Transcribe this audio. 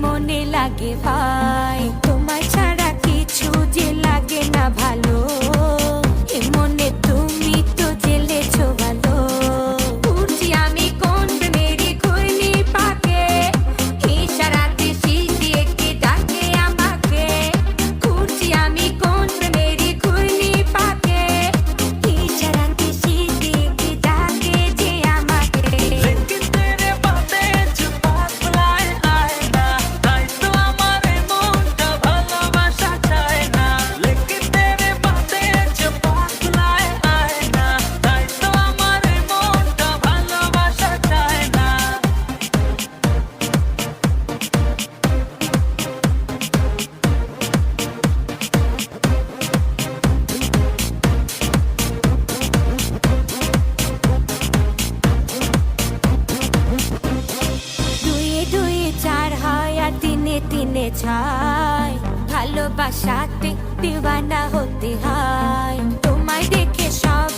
মনে লাগে ভাই, তোমায় ছাড়া কিছু যে লাগে না ভালো, এ মনে তুমি তো জেলেছো ভালো। উঠছি আমি কোন মেরি ঘূর্ণি পাকে, ইশারাতে শিশিয়ে কে ডাকে আমাকে। উঠছি আমি কোন মেরি ঘূর্ণি পাকে, ইশারাতে শিশিয়ে কে ডাকে যে আমাকে। लेकिन तेरे बातें जो पागलाए आए ना, তাই তো আমার মনটা ভালোবাসা চায় না। लेकिन तेरे बातें जो पागलाए आए ना, তাই তো আমার মনটা ভালোবাসা চায় না। দুয়ে দুয়ে চার হয় আর তিনে তিনে ছয়, ভালোবাসাতে দিওয়ানা হতে হয়। তোমায় দেখে সব